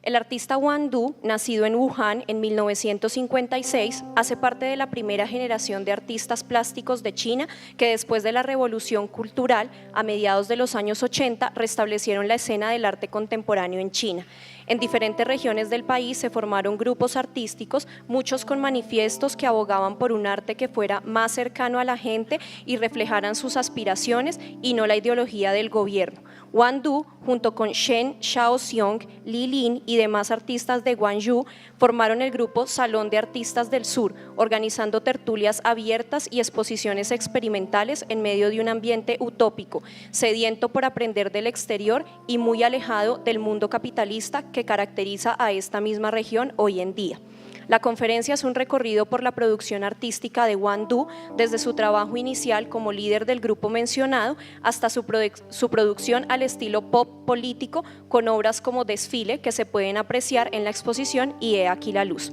El artista Wang Du, nacido en Wuhan en 1956, hace parte de la primera generación de artistas plásticos de China que después de la revolución cultural, a mediados de los años 80, restablecieron la escena del arte contemporáneo en China. En diferentes regiones del país se formaron grupos artísticos, muchos con manifiestos que abogaban por un arte que fuera más cercano a la gente y reflejaran sus aspiraciones y no la ideología del gobierno. Wang Du, junto con Shen Xiaoxiong, Li Lin y demás artistas de Guangzhou, formaron el grupo Salón de Artistas del Sur, organizando tertulias abiertas y exposiciones experimentales en medio de un ambiente utópico, sediento por aprender del exterior y muy alejado del mundo capitalista que caracteriza a esta misma región hoy en día. La conferencia es un recorrido por la producción artística de Wang Du, desde su trabajo inicial como líder del grupo mencionado hasta su producción al estilo pop político, con obras como Desfile, que se pueden apreciar en la exposición y He aquí la luz.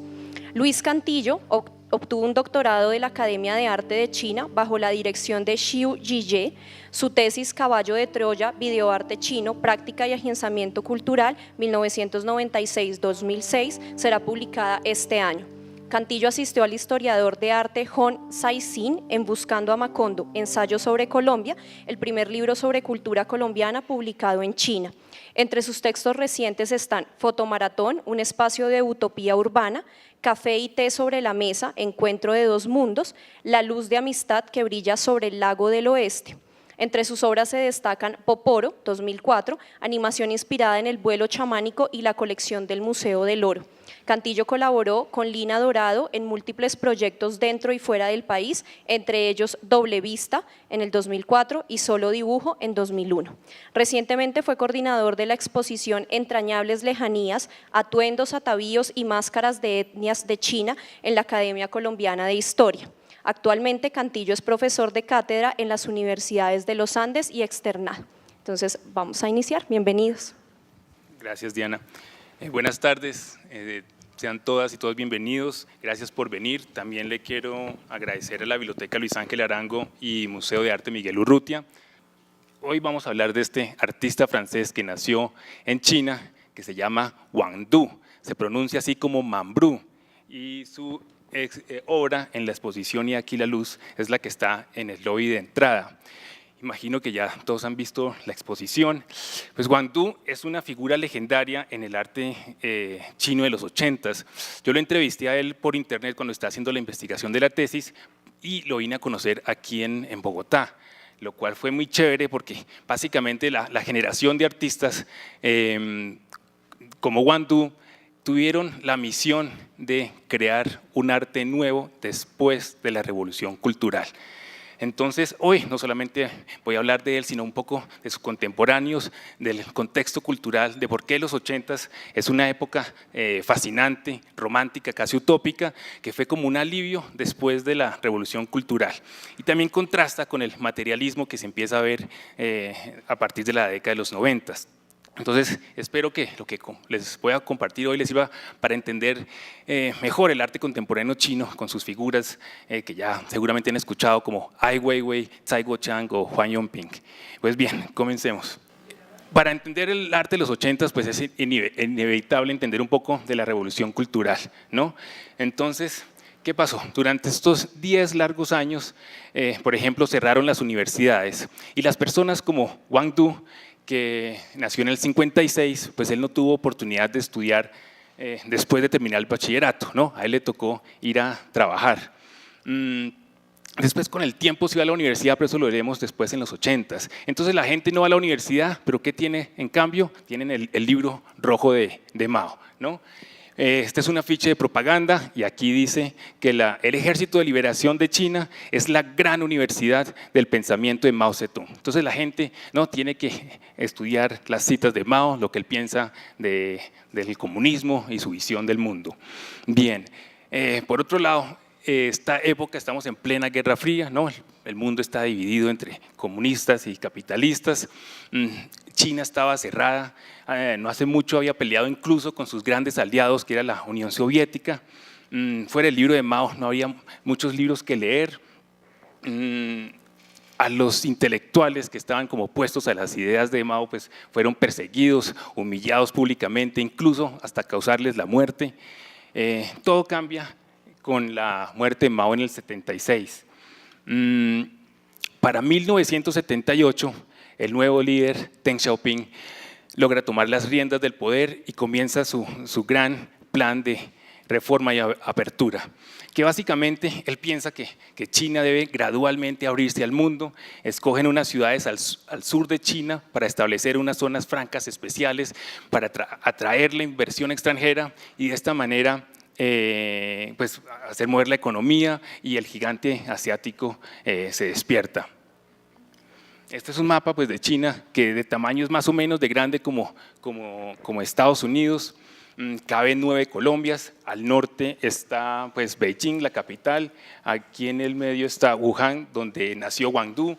Luis Cantillo obtuvo un doctorado de la Academia de Arte de China bajo la dirección de Xiu Zhiye. Su tesis Caballo de Troya, Videoarte Chino, Práctica y Agenciamiento Cultural, 1996-2006, será publicada este año. Cantillo asistió al historiador de arte Hon Sai-sin en Buscando a Macondo, Ensayo sobre Colombia, el primer libro sobre cultura colombiana publicado en China. Entre sus textos recientes están Fotomaratón, un espacio de utopía urbana, Café y té sobre la mesa, Encuentro de dos mundos, La luz de amistad que brilla sobre el lago del oeste. Entre sus obras se destacan Poporo, 2004, animación inspirada en el vuelo chamánico y la colección del Museo del Oro. Cantillo colaboró con Lina Dorado en múltiples proyectos dentro y fuera del país, entre ellos Doble Vista en el 2004 y Solo Dibujo en 2001. Recientemente fue coordinador de la exposición Entrañables Lejanías, Atuendos, Atavíos y Máscaras de Etnias de China en la Academia Colombiana de Historia. Actualmente Cantillo es profesor de cátedra en las universidades de los Andes y Externado. Entonces vamos a iniciar, bienvenidos. Gracias, Diana. Buenas tardes, sean todas y todos bienvenidos, gracias por venir. También le quiero agradecer a la Biblioteca Luis Ángel Arango y Museo de Arte Miguel Urrutia. Hoy vamos a hablar de este artista francés que nació en China, que se llama Wang Du, se pronuncia así como Mambrú, y su obra en la exposición Y aquí la luz es la que está en el lobby de entrada. Imagino que ya todos han visto la exposición. Pues Wang Du es una figura legendaria en el arte chino de los 80s. Yo lo entrevisté a él por internet cuando estaba haciendo la investigación de la tesis y lo vine a conocer aquí en Bogotá, lo cual fue muy chévere porque básicamente la generación de artistas como Wang Du tuvieron la misión de crear un arte nuevo después de la revolución cultural. Entonces, hoy no solamente voy a hablar de él, sino un poco de sus contemporáneos, del contexto cultural, de por qué los 80s es una época fascinante, romántica, casi utópica, que fue como un alivio después de la revolución cultural. Y también contrasta con el materialismo que se empieza a ver a partir de la década de los 90s. Entonces, espero que lo que les voy a compartir hoy les sirva para entender mejor el arte contemporáneo chino con sus figuras que ya seguramente han escuchado como Ai Weiwei, Tsai Guoqiang o Huang Yongping. Pues bien, comencemos. Para entender el arte de los 80s, pues es inevitable entender un poco de la revolución cultural, ¿no? Entonces, ¿qué pasó? Durante estos 10 largos años, por ejemplo, cerraron las universidades y las personas como Wang Du, que nació en el 56, pues él no tuvo oportunidad de estudiar después de terminar el bachillerato, ¿no? A él le tocó ir a trabajar. Después con el tiempo se iba a la universidad, pero eso lo veremos después en los 80s. Entonces la gente no va a la universidad, pero ¿qué tiene en cambio? Tienen el libro rojo de Mao, ¿no? Este es un afiche de propaganda y aquí dice que el Ejército de Liberación de China es la gran universidad del pensamiento de Mao Zedong. Entonces la gente no tiene que estudiar las citas de Mao, lo que él piensa del comunismo y su visión del mundo. Bien, por otro lado, esta época estamos en plena Guerra Fría, ¿no? El mundo está dividido entre comunistas y capitalistas. China estaba cerrada, no hace mucho había peleado incluso con sus grandes aliados, que era la Unión Soviética. Fuera del libro de Mao no había muchos libros que leer. a los intelectuales que estaban como opuestos a las ideas de Mao, pues fueron perseguidos, humillados públicamente, incluso hasta causarles la muerte. Todo cambia con la muerte de Mao en el 76. Para 1978, el nuevo líder Deng Xiaoping logra tomar las riendas del poder y comienza su gran plan de reforma y apertura, que básicamente él piensa que China debe gradualmente abrirse al mundo. Escogen unas ciudades al sur de China para establecer unas zonas francas especiales para atraer la inversión extranjera y de esta manera pues hacer mover la economía, y el gigante asiático se despierta. Este es un mapa pues de China que de tamaño es más o menos de grande como Estados Unidos. Caben 9 Colombias. Al norte está pues Beijing, la capital. Aquí en el medio está Wuhan, donde nació Guangdong.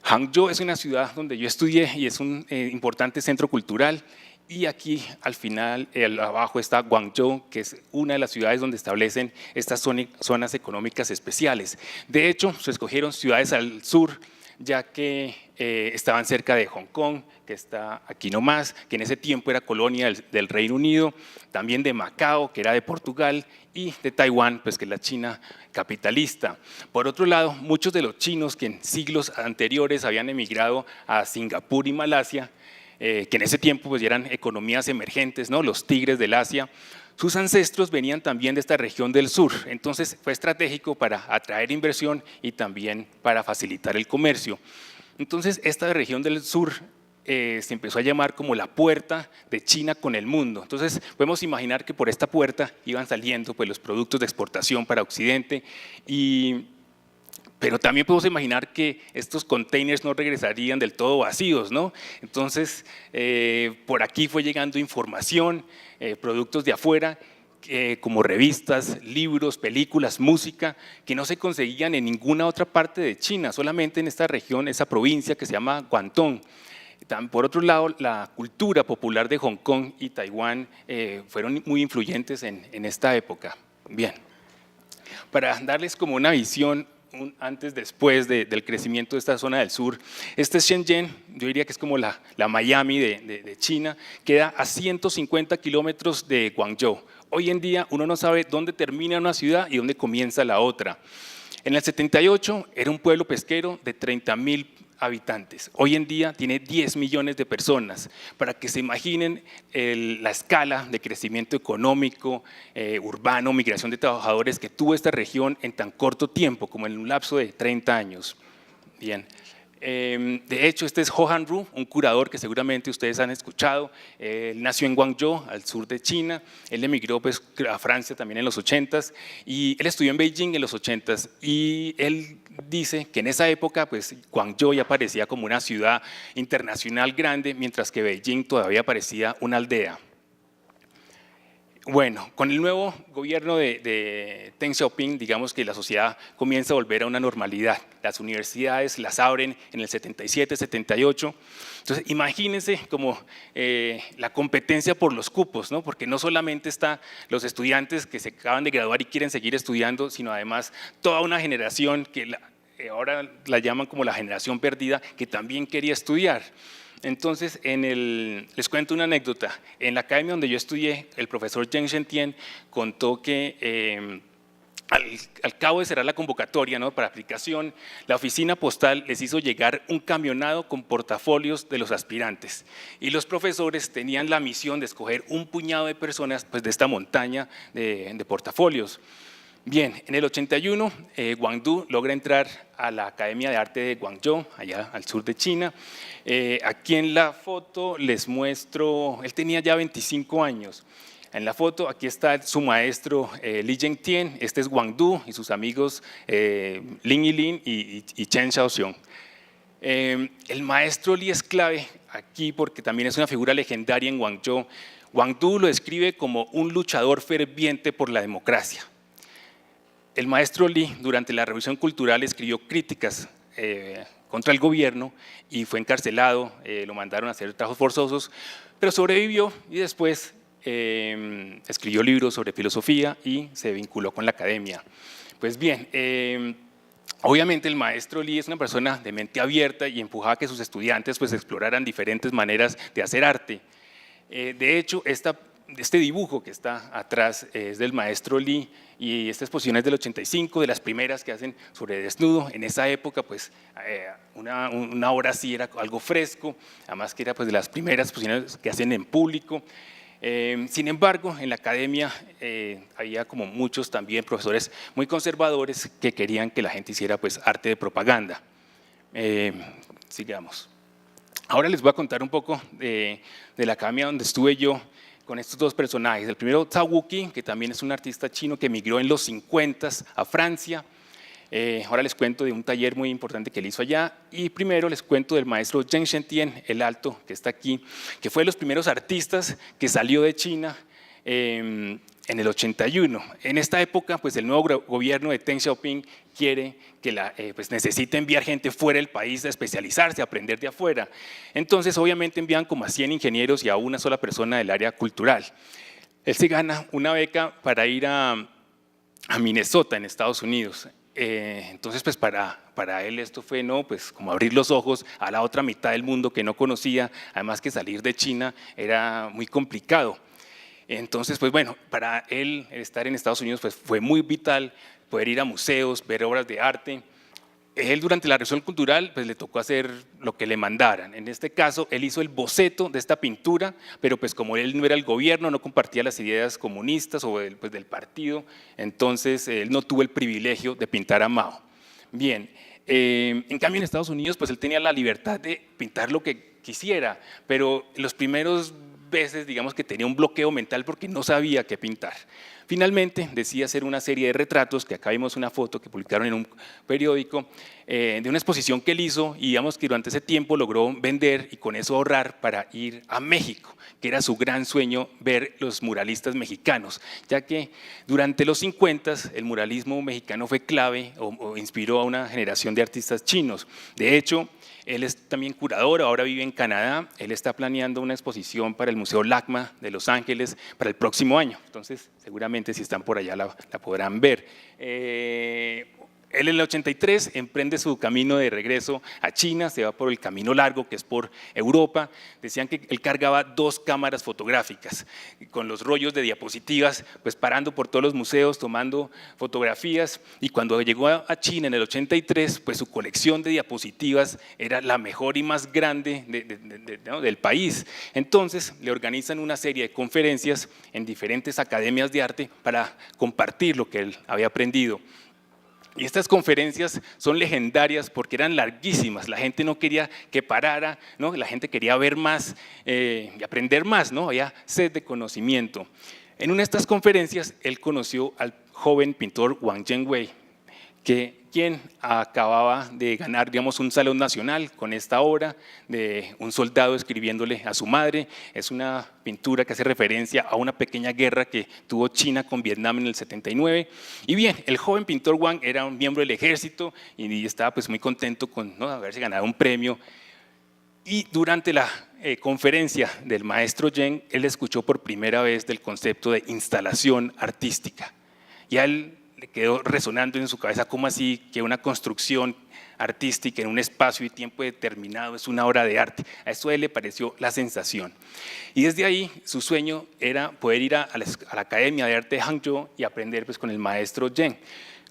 Hangzhou es una ciudad donde yo estudié y es un importante centro cultural. Y aquí al final, abajo está Guangzhou, que es una de las ciudades donde establecen estas zonas económicas especiales. De hecho, se escogieron ciudades al sur, ya que estaban cerca de Hong Kong, que está aquí nomás, que en ese tiempo era colonia del Reino Unido, también de Macao, que era de Portugal, y de Taiwán, pues que es la China capitalista. Por otro lado, muchos de los chinos que en siglos anteriores habían emigrado a Singapur y Malasia, que en ese tiempo pues eran economías emergentes, ¿no? Los tigres del Asia, sus ancestros venían también de esta región del sur. Entonces fue estratégico para atraer inversión y también para facilitar el comercio. Entonces esta región del sur se empezó a llamar como la puerta de China con el mundo. Entonces podemos imaginar que por esta puerta iban saliendo pues los productos de exportación para Occidente, pero también podemos imaginar que estos containers no regresarían del todo vacíos, ¿no? Entonces, por aquí fue llegando información, productos de afuera, como revistas, libros, películas, música, que no se conseguían en ninguna otra parte de China, solamente en esta región, esa provincia que se llama Guangdong. Por otro lado, la cultura popular de Hong Kong y Taiwán fueron muy influyentes en esta época. Bien, para darles como una visión antes, después del crecimiento de esta zona del sur. Este es Shenzhen, yo diría que es como la Miami de China, queda a 150 kilómetros de Guangzhou. Hoy en día uno no sabe dónde termina una ciudad y dónde comienza la otra. En el 78 era un pueblo pesquero de 30.000 habitantes. Hoy en día tiene 10 millones de personas. Para que se imaginen la escala de crecimiento económico, urbano, migración de trabajadores que tuvo esta región en tan corto tiempo, como en un lapso de 30 años. Bien. De hecho, este es Ho Han-ru, un curador que seguramente ustedes han escuchado. Él nació en Guangzhou, al sur de China. Él emigró pues, a Francia también en los 80s y él estudió en Beijing en los 80s. Y él dice que en esa época pues, Guangzhou ya parecía como una ciudad internacional grande, mientras que Beijing todavía parecía una aldea. Bueno, con el nuevo gobierno de Deng Xiaoping, digamos que la sociedad comienza a volver a una normalidad. Las universidades las abren en el 77, 78. Entonces, imagínense como la competencia por los cupos, ¿no? Porque no solamente están los estudiantes que se acaban de graduar y quieren seguir estudiando, sino además toda una generación que ahora la llaman como la generación perdida, que también quería estudiar. Entonces, les cuento una anécdota. En la academia donde yo estudié, el profesor Zheng Shentien contó que al cabo de cerrar la convocatoria, ¿no? para aplicación, la oficina postal les hizo llegar un camionado con portafolios de los aspirantes y los profesores tenían la misión de escoger un puñado de personas pues, de esta montaña de portafolios. Bien, en el 81, Guangdu logra entrar a la Academia de Arte de Guangzhou, allá al sur de China. Aquí en la foto les muestro, él tenía ya 25 años. En la foto, aquí está su maestro Li Zhengtian, este es Guangdu y sus amigos Lin Yilin y Chen Xiaoxiong. El maestro Li es clave aquí porque también es una figura legendaria en Guangzhou. Guangdu lo describe como un luchador ferviente por la democracia. El maestro Li, durante la Revolución Cultural, escribió críticas contra el gobierno y fue encarcelado, lo mandaron a hacer trabajos forzosos, pero sobrevivió y después escribió libros sobre filosofía y se vinculó con la academia. Pues bien, Obviamente el maestro Lee es una persona de mente abierta y empujaba a que sus estudiantes pues exploraran diferentes maneras de hacer arte. De hecho, este dibujo que está atrás es del maestro Lee y esta exposición es del 85, de las primeras que hacen sobre desnudo. En esa época pues una obra así era algo fresco, además que era pues de las primeras exposiciones que hacen en público. Sin embargo, en la academia había como muchos también profesores muy conservadores que querían que la gente hiciera pues arte de propaganda. Sigamos. Ahora les voy a contar un poco de la academia donde estuve yo con estos dos personajes. El primero, Zhao Wuqi, que también es un artista chino que emigró en los 50 a Francia. Ahora les cuento de un taller muy importante que él hizo allá y primero les cuento del maestro Zheng Shentien, el alto que está aquí, que fue de los primeros artistas que salió de China en el 81. En esta época, pues el nuevo gobierno de Deng Xiaoping quiere que pues necesita enviar gente fuera del país a especializarse, a aprender de afuera. Entonces, obviamente envían como a 100 ingenieros y a una sola persona del área cultural. Él se gana una beca para ir a Minnesota, en Estados Unidos. Entonces, pues para él esto fue pues como abrir los ojos a la otra mitad del mundo que no conocía, además que salir de China era muy complicado. Entonces, pues bueno, para él estar en Estados Unidos pues fue muy vital poder ir a museos, ver obras de arte. Él durante la Revolución Cultural pues le tocó hacer lo que le mandaran. En este caso, él hizo el boceto de esta pintura, pero pues como él no era el gobierno, no compartía las ideas comunistas o del partido, entonces él no tuvo el privilegio de pintar a Mao. Bien, en cambio en Estados Unidos pues él tenía la libertad de pintar lo que quisiera, pero en los primeros veces digamos que tenía un bloqueo mental porque no sabía qué pintar. Finalmente decide hacer una serie de retratos, que acá vimos una foto que publicaron en un periódico, de una exposición que él hizo y digamos que durante ese tiempo logró vender y con eso ahorrar para ir a México, que era su gran sueño ver los muralistas mexicanos, ya que durante los 50 el muralismo mexicano fue clave o inspiró a una generación de artistas chinos. De hecho, él es también curador, ahora vive en Canadá, él está planeando una exposición para el Museo LACMA de Los Ángeles para el próximo año, entonces seguramente si están por allá la podrán ver. Él en el 83 emprende su camino de regreso a China, se va por el camino largo que es por Europa. Decían que él cargaba 2 cámaras fotográficas con los rollos de diapositivas, pues parando por todos los museos, tomando fotografías, y cuando llegó a China en el 83, pues su colección de diapositivas era la mejor y más grande del país. Entonces le organizan una serie de conferencias en diferentes academias de arte para compartir lo que él había aprendido. Y estas conferencias son legendarias porque eran larguísimas, la gente no quería que parara, ¿no? La gente quería ver más y aprender más, ¿no? Había sed de conocimiento. En una de estas conferencias él conoció al joven pintor Wang Jingwei, quien acababa de ganar, digamos, un Salón Nacional con esta obra de un soldado escribiéndole a su madre. Es una pintura que hace referencia a una pequeña guerra que tuvo China con Vietnam en el 79. Y bien, el joven pintor Wang era un miembro del ejército y estaba pues muy contento con haberse ganado un premio. Y durante la conferencia del maestro Zheng, él escuchó por primera vez del concepto de instalación artística. Y a él le quedó resonando en su cabeza, ¿cómo así que una construcción artística en un espacio y tiempo determinado es una obra de arte? A eso a él le pareció la sensación. Y desde ahí su sueño era poder ir a la Academia de Arte de Hangzhou y aprender pues, con el maestro Zheng,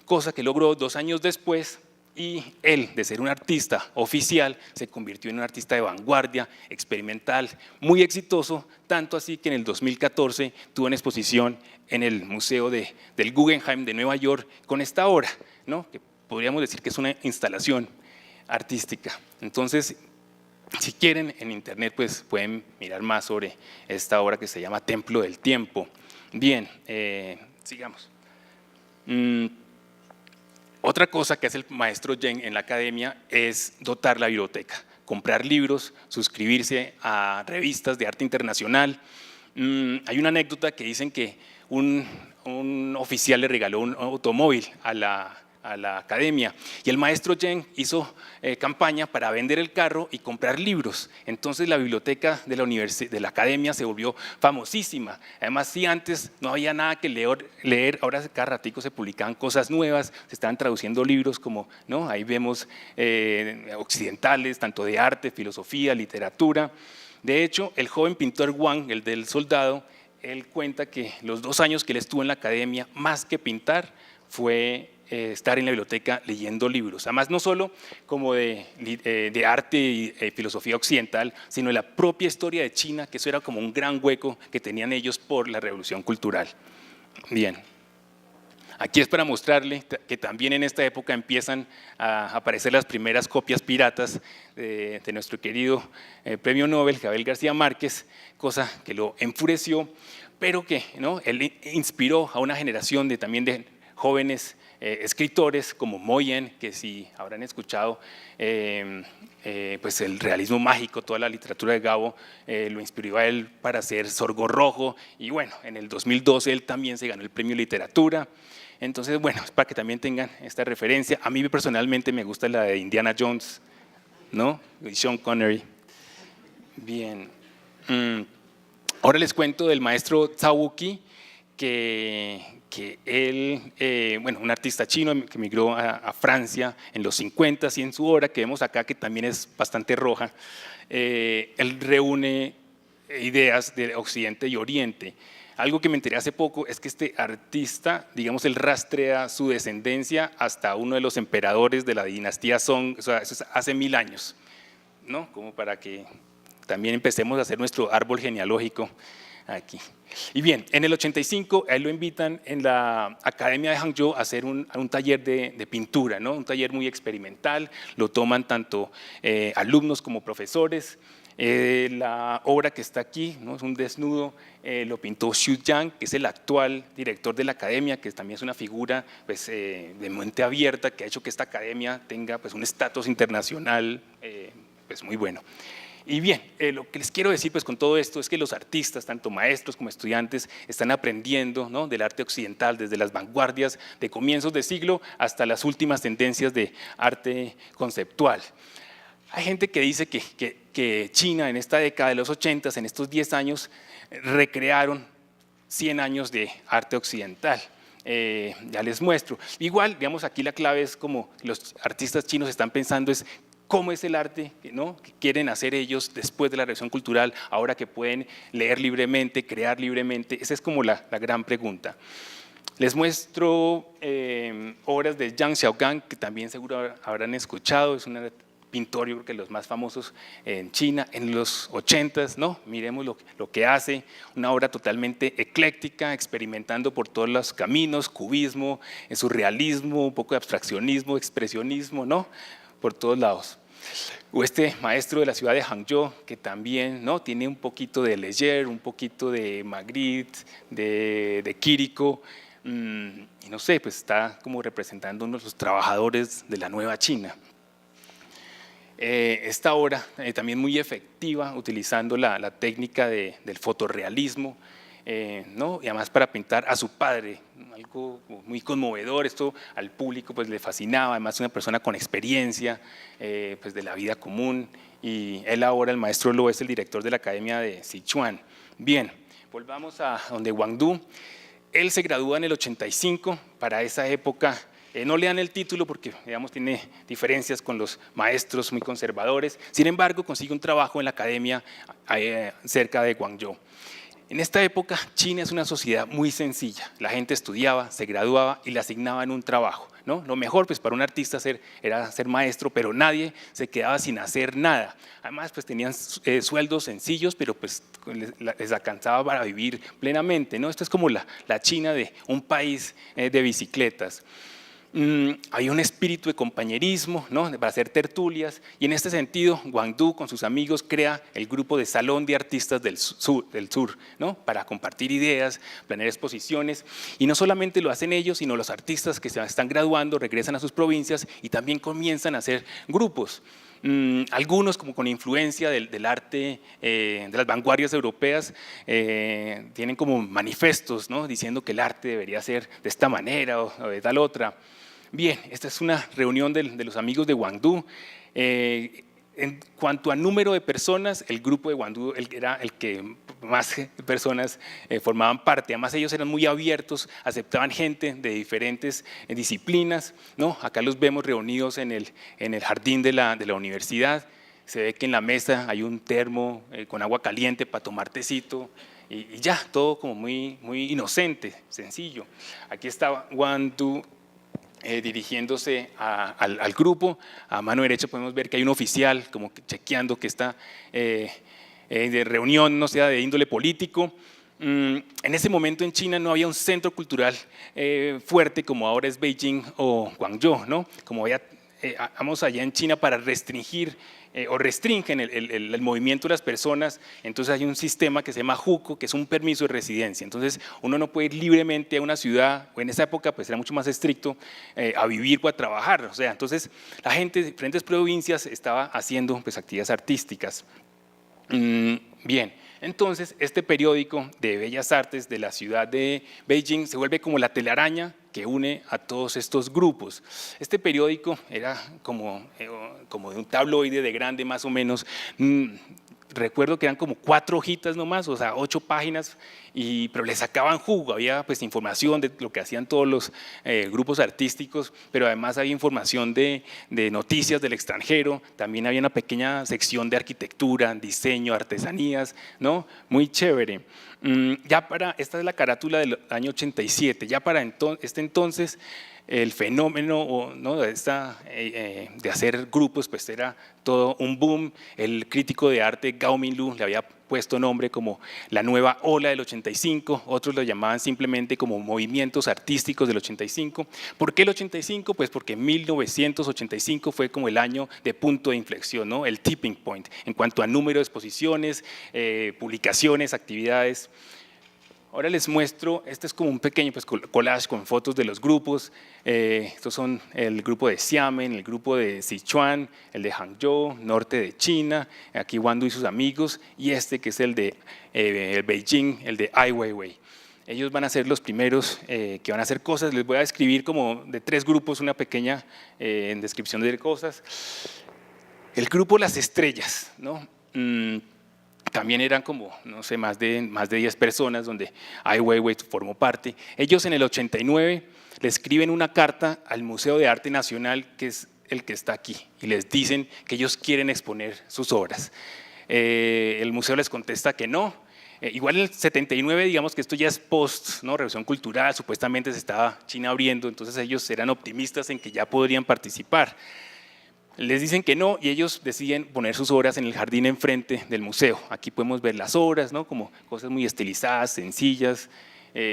cosa que logró 2 años después. Y él, de ser un artista oficial, se convirtió en un artista de vanguardia, experimental, muy exitoso, tanto así que en el 2014 tuvo una exposición en el Museo del Guggenheim de Nueva York con esta obra, ¿no? Que podríamos decir que es una instalación artística. Entonces, si quieren, en internet pues, pueden mirar más sobre esta obra que se llama Templo del Tiempo. Bien, sigamos. Otra cosa que hace el maestro Zheng en la academia es dotar la biblioteca, comprar libros, suscribirse a revistas de arte internacional. Hay una anécdota que dicen que un oficial le regaló un automóvil a a la academia. Y el maestro Yen hizo campaña para vender el carro y comprar libros. Entonces la biblioteca de la academia se volvió famosísima. Además, si antes no había nada que leer, ahora cada ratico se publicaban cosas nuevas, se estaban traduciendo libros como, ¿no? Ahí vemos occidentales, tanto de arte, filosofía, literatura. De hecho, el joven pintor Wang, el del soldado, él cuenta que los 2 años que él estuvo en la academia, más que pintar, fue estar en la biblioteca leyendo libros. Además, no solo como de arte y filosofía occidental, sino de la propia historia de China, que eso era como un gran hueco que tenían ellos por la revolución cultural. Bien. Aquí es para mostrarle que también en esta época empiezan a aparecer las primeras copias piratas de nuestro querido premio Nobel, Gabriel García Márquez, cosa que lo enfureció, pero que, ¿no?, él inspiró a una generación también de jóvenes escritores como Moyen, que si habrán escuchado pues el realismo mágico, toda la literatura de Gabo lo inspiró a él para hacer Sorgo Rojo, y bueno, en el 2012 él también se ganó el premio Literatura. Entonces, bueno, es para que también tengan esta referencia. A mí personalmente me gusta la de Indiana Jones, ¿no? Y Sean Connery. Bien. Ahora les cuento del maestro Zhao Qi, que él, bueno, un artista chino que emigró a Francia en los 50 y en su obra, que vemos acá, que también es bastante roja, él reúne ideas de Occidente y Oriente. Algo que me enteré hace poco es que este artista, digamos, él rastrea su descendencia hasta uno de los emperadores de la dinastía Song, o sea, eso es hace 1000 años, ¿no? Como para que también empecemos a hacer nuestro árbol genealógico aquí. Y bien, en el 85 a él lo invitan en la Academia de Hangzhou a hacer un taller de pintura, ¿no? Un taller muy experimental, lo toman tanto alumnos como profesores. La obra que está aquí, ¿no?, es un desnudo, lo pintó Xu Yang, que es el actual director de la academia, que también es una figura pues, de mente abierta, que ha hecho que esta academia tenga pues, un estatus internacional pues, muy bueno. Y bien, lo que les quiero decir pues, con todo esto es que los artistas, tanto maestros como estudiantes, están aprendiendo, ¿no?, del arte occidental, desde las vanguardias de comienzos de siglo hasta las últimas tendencias de arte conceptual. Hay gente que dice que China en esta década de los 80, en estos 10 años, recrearon 100 años de arte occidental. Ya les muestro. Igual, digamos, aquí la clave es como los artistas chinos están pensando es cómo es el arte, ¿no?, que quieren hacer ellos después de la revolución cultural, ahora que pueden leer libremente, crear libremente. Esa es como la gran pregunta. Les muestro obras de Zhang Xiaogang, que también seguro habrán escuchado, es una pintor, yo creo que los más famosos en China, en los 80s, ¿no? Miremos lo que hace, una obra totalmente ecléctica, experimentando por todos los caminos, cubismo, surrealismo, un poco de abstraccionismo, expresionismo, ¿no?, por todos lados. O este maestro de la ciudad de Hangzhou, que también, ¿no?, tiene un poquito de Leger, un poquito de Magritte, de Quirico, y no sé, pues está como representando uno de los trabajadores de la nueva China. Esta obra también muy efectiva, utilizando la técnica del fotorrealismo, ¿no?, y además para pintar a su padre, algo muy conmovedor. Esto al público pues, le fascinaba, además una persona con experiencia pues, de la vida común, y él ahora, el maestro Lo, es el director de la Academia de Sichuan. Bien, volvamos a donde Guangdu. Él se gradúa en el 85, para esa época no le dan el título porque, digamos, tiene diferencias con los maestros muy conservadores. Sin embargo, consigue un trabajo en la academia cerca de Guangzhou. En esta época, China es una sociedad muy sencilla. La gente estudiaba, se graduaba y le asignaban un trabajo, ¿no? Lo mejor pues, para un artista era ser maestro, pero nadie se quedaba sin hacer nada. Además, pues, tenían sueldos sencillos, pero pues, les alcanzaba para vivir plenamente, ¿no? Esto es como la China de un país de bicicletas. Hay un espíritu de compañerismo, ¿no?, para hacer tertulias, y en este sentido Guangdu con sus amigos crea el grupo de Salón de Artistas del Sur, ¿no?, para compartir ideas, planear exposiciones, y no solamente lo hacen ellos, sino los artistas que se están graduando regresan a sus provincias y también comienzan a hacer grupos. Algunos como con influencia del arte de las vanguardias europeas tienen como manifestos, ¿no?, diciendo que el arte debería ser de esta manera o de tal otra. Bien, esta es una reunión de los amigos de Hwangdu. En cuanto a número de personas, el grupo de Hwangdu era el que más personas formaban parte. Además, ellos eran muy abiertos, aceptaban gente de diferentes disciplinas, ¿no? Acá los vemos reunidos en el jardín de la universidad. Se ve que en la mesa hay un termo con agua caliente para tomar tecito y ya, todo como muy inocente, sencillo. Aquí está Hwangdu dirigiéndose al grupo. A mano derecha podemos ver que hay un oficial como que chequeando que esta de reunión no sea de índole político. En ese momento en China no había un centro cultural fuerte como ahora es Beijing o Guangzhou, ¿no? Como vamos allá en China para restringir o restringen el movimiento de las personas, entonces hay un sistema que se llama JUCO, que es un permiso de residencia. Entonces uno no puede ir libremente a una ciudad, o en esa época pues era mucho más estricto, a vivir o a trabajar. O sea, entonces la gente de diferentes provincias estaba haciendo pues actividades artísticas. Bien, entonces este periódico de Bellas Artes de la ciudad de Beijing se vuelve como la telaraña que une a todos estos grupos. Este periódico era como de un tabloide de grande más o menos. Recuerdo que eran como 4 hojitas nomás, o sea, 8 páginas, pero le sacaban jugo. Había pues información de lo que hacían todos los grupos artísticos, pero además había información de noticias del extranjero. También había una pequeña sección de arquitectura, diseño, artesanías, ¿no? Muy chévere. Esta es la carátula del año 87, ya para entonces el fenómeno, ¿no? de hacer grupos pues era todo un boom. El crítico de arte Gao Minlu le había puesto nombre como la nueva ola del 85, otros lo llamaban simplemente como movimientos artísticos del 85. ¿Por qué el 85? Pues porque 1985 fue como el año de punto de inflexión, ¿no? El tipping point en cuanto a número de exposiciones, publicaciones, actividades. Ahora les muestro, este es como un pequeño pues, collage con fotos de los grupos. Estos son el grupo de Xiamen, el grupo de Sichuan, el de Hangzhou, norte de China, aquí Hwangdu y sus amigos, y este que es el de Beijing, el de Ai Weiwei. Ellos van a ser los primeros que van a hacer cosas. Les voy a describir como de 3 grupos, una pequeña descripción de cosas. El grupo Las Estrellas, ¿no? También eran como, no sé, más de 10 personas, donde Ai Weiwei formó parte. Ellos en el 89 le escriben una carta al Museo de Arte Nacional, que es el que está aquí, y les dicen que ellos quieren exponer sus obras. El museo les contesta que no. Igual en el 79, digamos que esto ya es post, ¿no? Revolución cultural, supuestamente se estaba China abriendo, entonces ellos eran optimistas en que ya podrían participar. Les dicen que no y ellos deciden poner sus obras en el jardín enfrente del museo. Aquí podemos ver las obras, ¿no? Como cosas muy estilizadas, sencillas.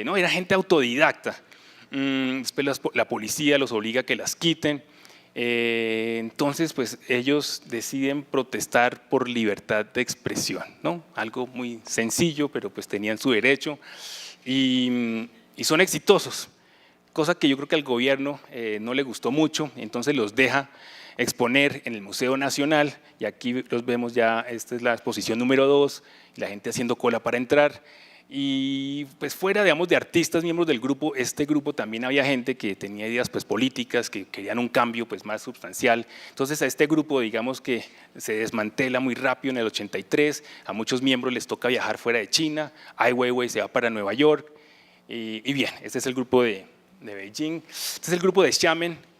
No, era gente autodidacta. Después la policía los obliga a que las quiten. Entonces, pues ellos deciden protestar por libertad de expresión, ¿no? Algo muy sencillo, pero pues tenían su derecho y son exitosos, cosa que yo creo que al gobierno no le gustó mucho, entonces los deja exponer en el Museo Nacional y aquí los vemos ya, esta es la exposición número 2, la gente haciendo cola para entrar. Y pues fuera, digamos, de artistas, miembros del grupo, este grupo también había gente que tenía ideas pues, políticas, que querían un cambio pues, más sustancial. Entonces a este grupo, digamos que se desmantela muy rápido en el 83, a muchos miembros les toca viajar fuera de China, Ai Weiwei se va para Nueva York, y bien, este es el grupo de Beijing. Este es el grupo de Xiamen,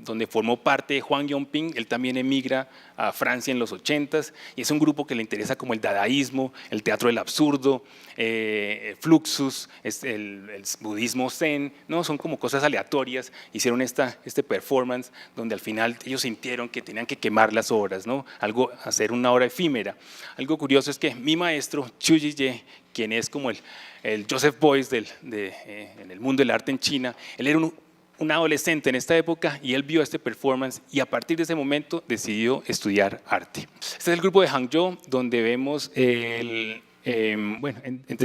donde formó parte de Huang Yongping. Él también emigra a Francia en los 80s y es un grupo que le interesa como el dadaísmo, el teatro del absurdo, Fluxus, el budismo zen, ¿no? Son como cosas aleatorias. Hicieron este performance donde al final ellos sintieron que tenían que quemar las obras, ¿no? Hacer una obra efímera. Algo curioso es que mi maestro, Chu Yiye, quien es como el Joseph Beuys en el mundo del arte en China, él era un adolescente en esta época y él vio este performance y a partir de ese momento decidió estudiar arte. Este es el grupo de Hangzhou, donde vemos, entre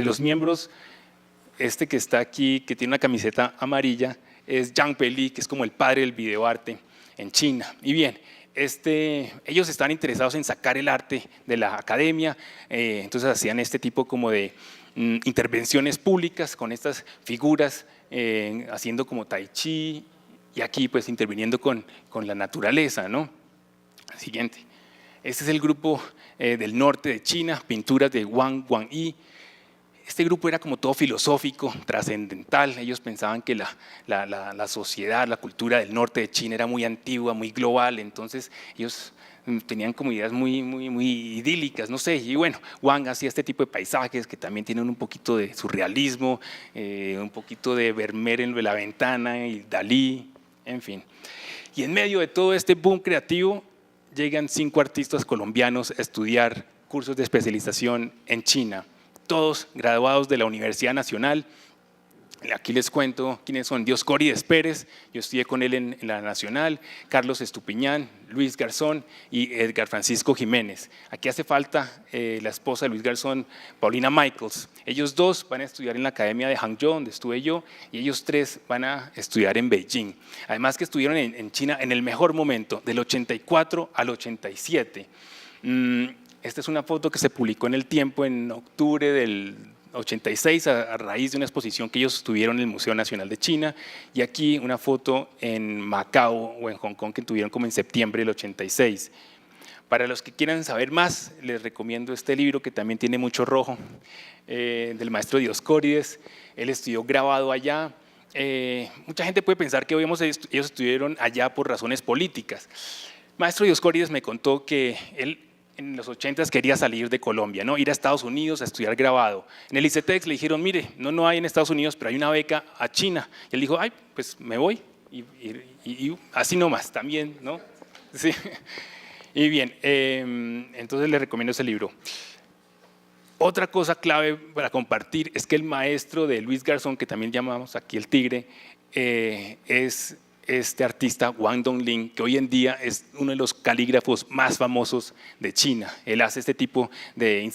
los miembros, este que está aquí, que tiene una camiseta amarilla, es Zhang Peli, que es como el padre del videoarte en China. Y bien, ellos estaban interesados en sacar el arte de la academia, entonces hacían este tipo como de intervenciones públicas con estas figuras, haciendo como tai chi y aquí pues interviniendo con la naturaleza, ¿no? Siguiente. Este es el grupo del norte de China, pinturas de Wang Guangyi. Este grupo era como todo filosófico, trascendental. Ellos pensaban que la sociedad, la cultura del norte de China era muy antigua, muy global, entonces ellos tenían como ideas muy idílicas, no sé. Y bueno, Wang hacía este tipo de paisajes que también tienen un poquito de surrealismo, un poquito de Vermeer en la ventana y Dalí, en fin. Y en medio de todo este boom creativo, llegan 5 artistas colombianos a estudiar cursos de especialización en China, todos graduados de la Universidad Nacional. Aquí les cuento quiénes son: Dioscórides Pérez, yo estudié con él en la Nacional; Carlos Estupiñán, Luis Garzón y Edgar Francisco Jiménez. Aquí hace falta la esposa de Luis Garzón, Paulina Michaels. Ellos 2 van a estudiar en la Academia de Hangzhou, donde estuve yo, y ellos 3 van a estudiar en Beijing. Además que estuvieron en China en el mejor momento, del 84 al 87. Esta es una foto que se publicó en El Tiempo en octubre del 86 a raíz de una exposición que ellos tuvieron en el Museo Nacional de China, y aquí una foto en Macao o en Hong Kong que tuvieron como en septiembre del 86. Para los que quieran saber más, les recomiendo este libro que también tiene mucho rojo, del maestro Dioscórides. Él estudió grabado allá. Mucha gente puede pensar que ellos estuvieron allá por razones políticas. Maestro Dioscórides me contó que él en los 80s quería salir de Colombia, ¿no? Ir a Estados Unidos a estudiar grabado. En el ICETEX le dijeron, mire, no hay en Estados Unidos, pero hay una beca a China. Y él dijo, ay, pues me voy, y así nomás, también, ¿no? Sí. Y bien, entonces le recomiendo ese libro. Otra cosa clave para compartir es que el maestro de Luis Garzón, que también llamamos aquí el Tigre, es este artista Wang Dongling, que hoy en día es uno de los calígrafos más famosos de China. Él hace este tipo de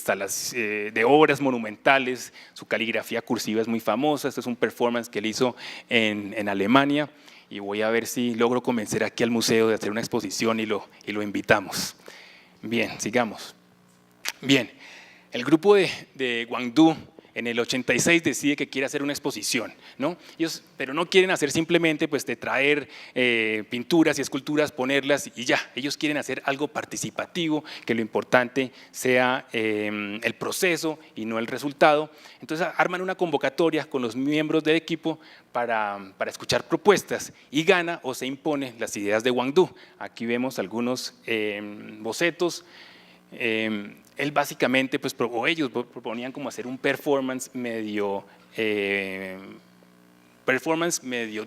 de obras monumentales, su caligrafía cursiva es muy famosa. Este es un performance que él hizo en Alemania, y voy a ver si logro convencer aquí al museo de hacer una exposición y lo invitamos. Bien, sigamos. Bien, el grupo de Guangdong en el 86 decide que quiere hacer una exposición, ¿no? Pero no quieren hacer simplemente pues, de traer pinturas y esculturas, ponerlas y ya. Ellos quieren hacer algo participativo, que lo importante sea el proceso y no el resultado. Entonces arman una convocatoria con los miembros del equipo para escuchar propuestas, y gana o se impone las ideas de Guangdong. Aquí vemos algunos bocetos. Él básicamente, pues, ellos proponían como hacer un performance medio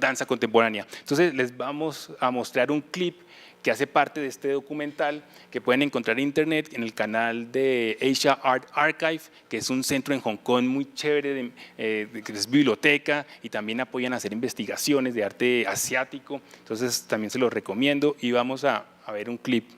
danza contemporánea. Entonces les vamos a mostrar un clip que hace parte de este documental, que pueden encontrar en internet en el canal de Asia Art Archive, que es un centro en Hong Kong muy chévere, que es biblioteca, y también apoyan a hacer investigaciones de arte asiático. Entonces también se los recomiendo, y vamos a ver un clip.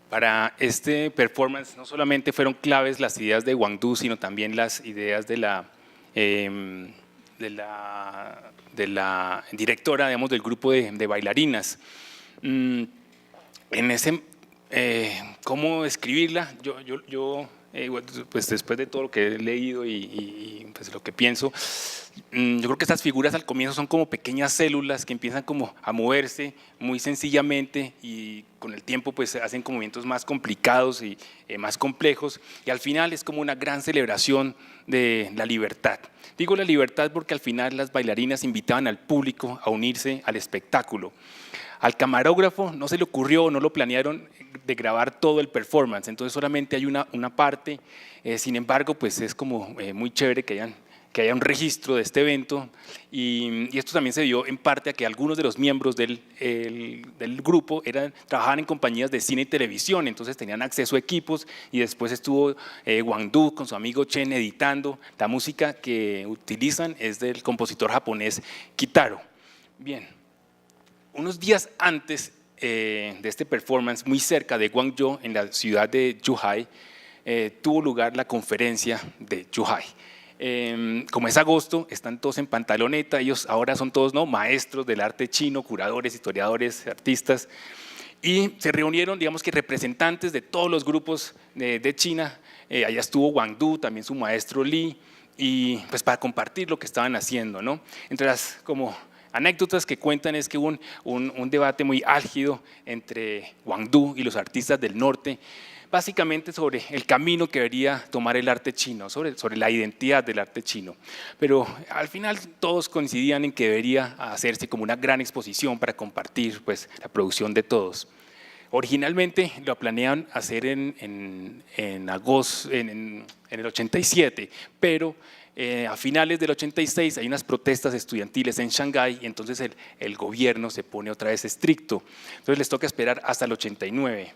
Para este performance no solamente fueron claves las ideas de Wang Du, sino también las ideas de la directora, digamos, del grupo de bailarinas. En ese, ¿cómo escribirla? Yo pues después de todo lo que he leído y pues lo que pienso, yo creo que estas figuras al comienzo son como pequeñas células que empiezan como a moverse muy sencillamente y con el tiempo pues hacen como movimientos más complicados y más complejos, y al final es como una gran celebración de la libertad. Digo la libertad porque al final las bailarinas invitaban al público a unirse al espectáculo. Al camarógrafo no se le ocurrió, no lo planearon de grabar todo el performance, entonces solamente hay una parte. Sin embargo, pues es como muy chévere que haya un registro de este evento, y esto también se dio en parte a que algunos de los miembros del grupo trabajaban en compañías de cine y televisión, entonces tenían acceso a equipos, y después estuvo Wang Du con su amigo Chen editando. La música que utilizan es del compositor japonés Kitaro. Bien, unos días antes de este performance, muy cerca de Guangzhou, en la ciudad de Zhuhai, tuvo lugar la conferencia de Zhuhai. Como es agosto, están todos en pantaloneta, ellos ahora son todos maestros del arte chino, curadores, historiadores, artistas, y se reunieron, digamos que representantes de todos los grupos de China. Allá estuvo Wang Du, también su maestro Li, y pues para compartir lo que estaban haciendo, ¿no? Entre las como anécdotas que cuentan es que hubo un debate muy álgido entre Wang Du y los artistas del norte, básicamente sobre el camino que debería tomar el arte chino, sobre la identidad del arte chino. Pero al final todos coincidían en que debería hacerse como una gran exposición para compartir pues, la producción de todos. Originalmente lo planeaban hacer en agosto, en el 87, pero a finales del 86 hay unas protestas estudiantiles en Shanghái, y entonces el gobierno se pone otra vez estricto. Entonces les toca esperar hasta el 89.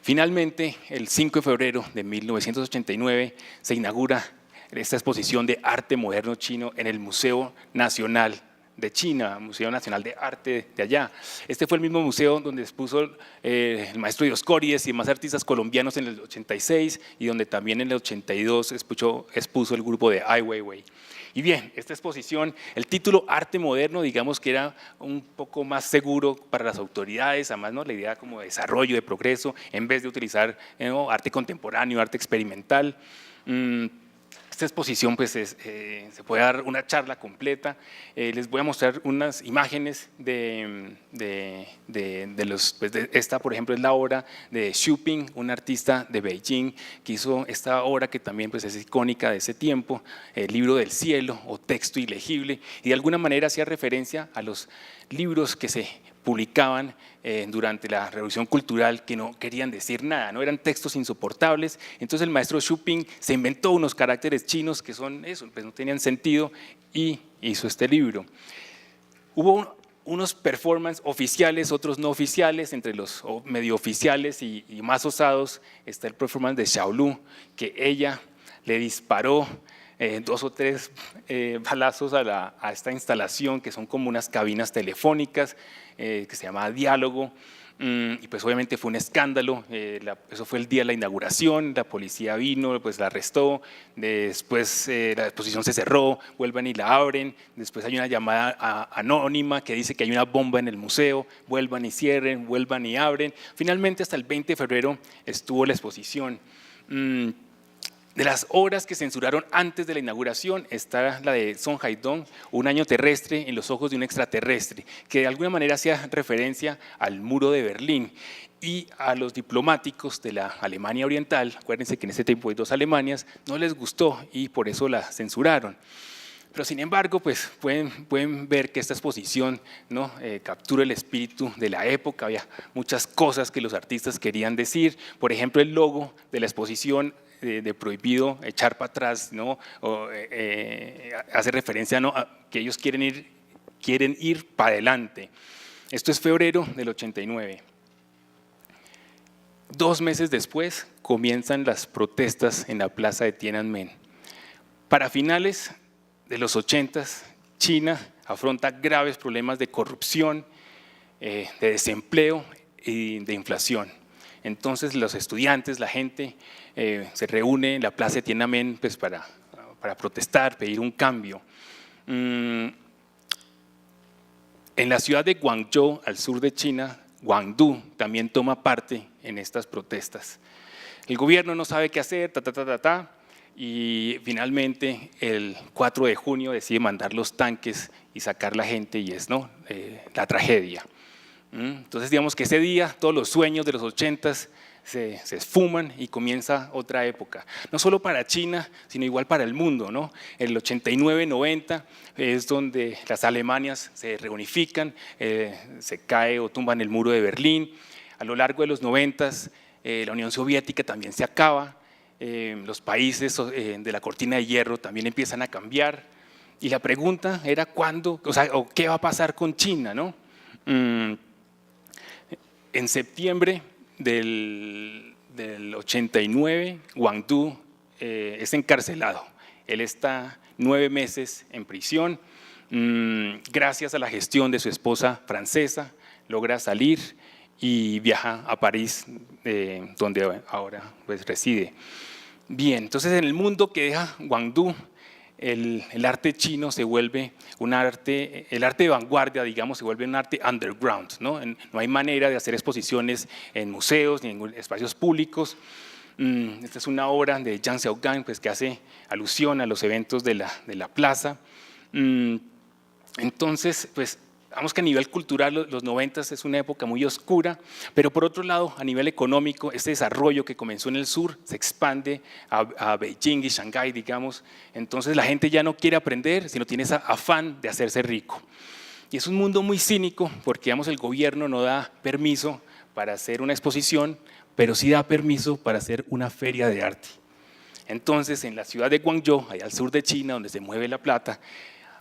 Finalmente, el 5 de febrero de 1989 se inaugura esta exposición de arte moderno chino en el Museo Nacional de China, Museo Nacional de Arte de allá. Este fue el mismo museo donde expuso el maestro Dioscórides y demás artistas colombianos en el 86, y donde también en el 82 expuso el grupo de Ai Weiwei. Y bien, esta exposición, el título Arte Moderno, digamos que era un poco más seguro para las autoridades, además la idea como de desarrollo, de progreso, en vez de utilizar arte contemporáneo, arte experimental. Esta exposición pues se puede dar una charla completa. Les voy a mostrar unas imágenes de esta, por ejemplo, es la obra de Xu Ping, un artista de Beijing que hizo esta obra que también pues, es icónica de ese tiempo, el libro del cielo o texto ilegible, y de alguna manera hacía referencia a los libros que se publicaban durante la Revolución Cultural, que no querían decir nada, no eran textos insoportables. Entonces el maestro Xu Ping se inventó unos caracteres chinos que son eso, pues no tenían sentido, y hizo este libro. Hubo unos performances oficiales, otros no oficiales. Entre los medio oficiales y más osados está el performance de Xiaolu, que ella le disparó 2 o 3 balazos a esta instalación, que son como unas cabinas telefónicas, que se llama Diálogo, y pues obviamente fue un escándalo. Eso fue el día de la inauguración, la policía vino, pues la arrestó, después la exposición se cerró, vuelvan y la abren, después hay una llamada anónima que dice que hay una bomba en el museo, vuelvan y cierren, vuelvan y abren. Finalmente hasta el 20 de febrero estuvo la exposición. De las obras que censuraron antes de la inauguración está la de Song Haidong, Un año terrestre en los ojos de un extraterrestre, que de alguna manera hacía referencia al muro de Berlín y a los diplomáticos de la Alemania Oriental. Acuérdense que en ese tiempo hay 2 Alemanias, no les gustó y por eso la censuraron. Pero sin embargo, pues pueden ver que esta exposición captura el espíritu de la época. Había muchas cosas que los artistas querían decir. Por ejemplo, el logo de la exposición de prohibido echar para atrás, hace referencia a que ellos quieren ir para adelante. Esto es febrero del 89. 2 meses después comienzan las protestas en la plaza de Tiananmen. Para finales de los 80, China afronta graves problemas de corrupción, de desempleo y de inflación. Entonces los estudiantes, la gente se reúne en la plaza de Tiananmen pues, para protestar, pedir un cambio. En la ciudad de Guangzhou, al sur de China, Guangdong también toma parte en estas protestas. El gobierno no sabe qué hacer, y finalmente el 4 de junio decide mandar los tanques y sacar la gente y es la tragedia. Entonces digamos que ese día todos los sueños de los 80s se esfuman y comienza otra época, no solo para China, sino igual para el mundo, ¿no? El 89-90 es donde las Alemanias se reunifican, se cae o tumban el muro de Berlín. A lo largo de los 90s la Unión Soviética también se acaba, los países de la cortina de hierro también empiezan a cambiar y la pregunta era cuándo, o qué va a pasar con China, ¿no? En septiembre del 89, Wang Du es encarcelado. Él está 9 meses en prisión. Gracias a la gestión de su esposa francesa, logra salir y viaja a París, donde ahora pues, reside. Bien, entonces en el mundo que deja Wang Du, el arte chino se vuelve un arte, el arte de vanguardia, digamos, se vuelve un arte underground, ¿no? No hay manera de hacer exposiciones en museos ni en espacios públicos. Esta es una obra de Yang Xiaogang, pues, que hace alusión a los eventos de la plaza. Entonces, pues, vamos que a nivel cultural los 90s es una época muy oscura, pero por otro lado, a nivel económico, este desarrollo que comenzó en el sur se expande a Beijing y Shanghái, digamos. Entonces la gente ya no quiere aprender, sino tiene ese afán de hacerse rico. Y es un mundo muy cínico porque, digamos, el gobierno no da permiso para hacer una exposición, pero sí da permiso para hacer una feria de arte. Entonces, en la ciudad de Guangzhou, allá al sur de China, donde se mueve la plata,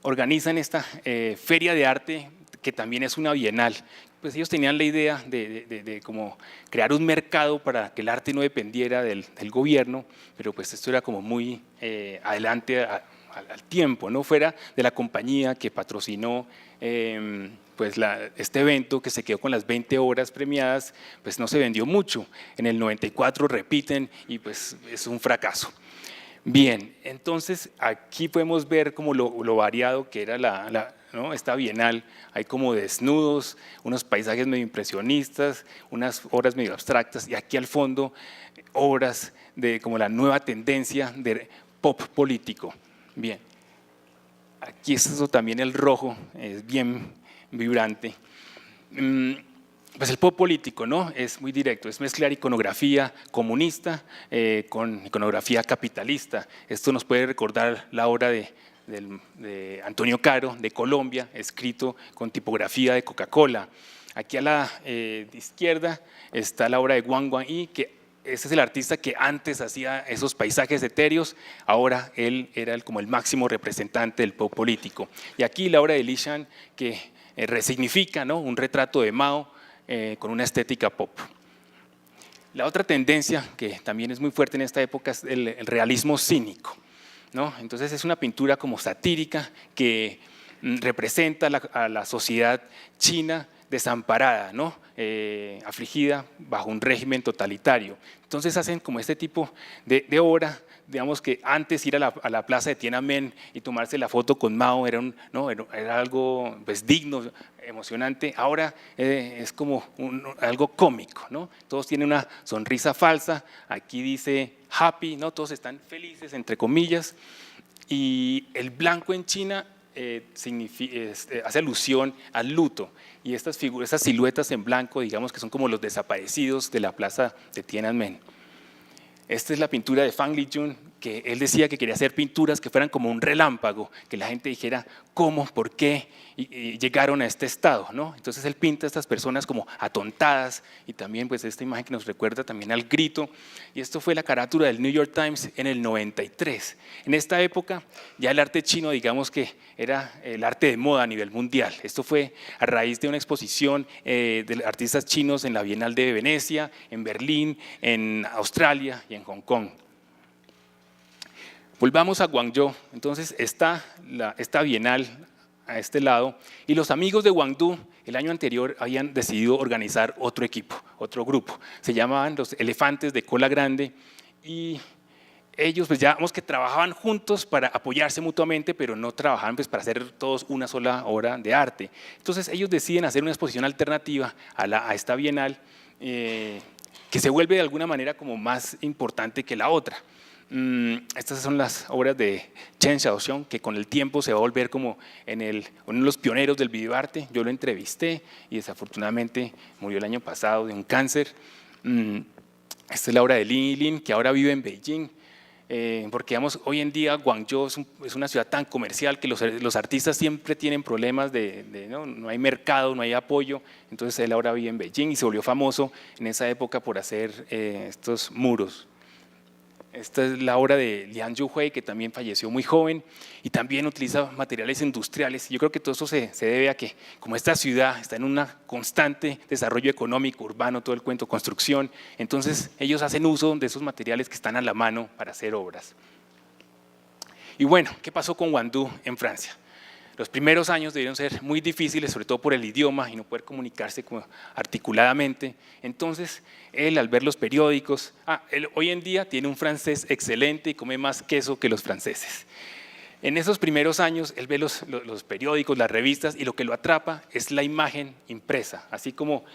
organizan esta feria de arte que también es una bienal. Pues ellos tenían la idea de como crear un mercado para que el arte no dependiera del gobierno, pero pues esto era como muy adelante al tiempo, no fuera de la compañía que patrocinó pues este evento, que se quedó con las 20 obras premiadas, pues no se vendió mucho. En el 94 repiten y pues es un fracaso. Bien, entonces aquí podemos ver como lo variado que era ¿no? esta bienal. Hay como desnudos, unos paisajes medio impresionistas, unas obras medio abstractas y aquí al fondo obras de como la nueva tendencia de pop político. Bien, aquí es eso también el rojo, es bien vibrante. Pues el pop político, ¿no? Es muy directo, es mezclar iconografía comunista con iconografía capitalista. Esto nos puede recordar la obra de Antonio Caro, de Colombia, escrito con tipografía de Coca-Cola. Aquí a la izquierda está la obra de Wang Guangyi, que ese es el artista que antes hacía esos paisajes etéreos, ahora él era como el máximo representante del pop político. Y aquí la obra de Li Shan, que resignifica, ¿no? un retrato de Mao, con una estética pop. La otra tendencia que también es muy fuerte en esta época es el realismo cínico, ¿no? Entonces es una pintura como satírica que representa a la sociedad china desamparada, ¿no? Afligida bajo un régimen totalitario. Entonces hacen como este tipo de obra, digamos que antes ir a la plaza de Tiananmen y tomarse la foto con Mao era algo pues, digno, emocionante. Ahora es como algo cómico, ¿no? Todos tienen una sonrisa falsa, aquí dice happy, ¿no? Todos están felices, entre comillas, y el blanco en China hace alusión al luto, y estas siluetas en blanco, digamos que son como los desaparecidos de la plaza de Tiananmen. Esta es la pintura de Fang Lijun, que él decía que quería hacer pinturas que fueran como un relámpago, que la gente dijera cómo, por qué y llegaron a este estado, ¿no? Entonces él pinta a estas personas como atontadas y también pues esta imagen que nos recuerda también al grito, y esto fue la carátula del New York Times en el 93. En esta época ya el arte chino, digamos que era el arte de moda a nivel mundial. Esto fue a raíz de una exposición de artistas chinos en la Bienal de Venecia, en Berlín, en Australia y en Hong Kong. Volvamos a Guangzhou. Entonces está esta bienal a este lado y los amigos de Wang Du el año anterior habían decidido organizar otro equipo, otro grupo. Se llamaban los Elefantes de Cola Grande y ellos pues ya vemos que trabajaban juntos para apoyarse mutuamente, pero no trabajaban pues para hacer todos una sola obra de arte. Entonces ellos deciden hacer una exposición alternativa a esta bienal que se vuelve de alguna manera como más importante que la otra. Estas son las obras de Chen Xiaoxiong, que con el tiempo se va a volver como uno de los pioneros del videoarte. Yo lo entrevisté y desafortunadamente murió el año pasado de un cáncer. Esta es la obra de Lin Yilin, que ahora vive en Beijing, porque digamos, hoy en día Guangzhou es una ciudad tan comercial que los artistas siempre tienen problemas no hay mercado, no hay apoyo. Entonces él ahora vive en Beijing y se volvió famoso en esa época por hacer estos muros. Esta es la obra de Liang Yuhui, que también falleció muy joven y también utiliza materiales industriales. Yo creo que todo eso se debe a que como esta ciudad está en un constante desarrollo económico, urbano, todo el cuento, construcción, entonces ellos hacen uso de esos materiales que están a la mano para hacer obras. Y bueno, ¿qué pasó con Wandu en Francia? Los primeros años debieron ser muy difíciles, sobre todo por el idioma y no poder comunicarse articuladamente. Entonces, él al ver los periódicos, él hoy en día tiene un francés excelente y come más queso que los franceses. En esos primeros años, él ve los periódicos, las revistas y lo que lo atrapa es la imagen impresa. Así como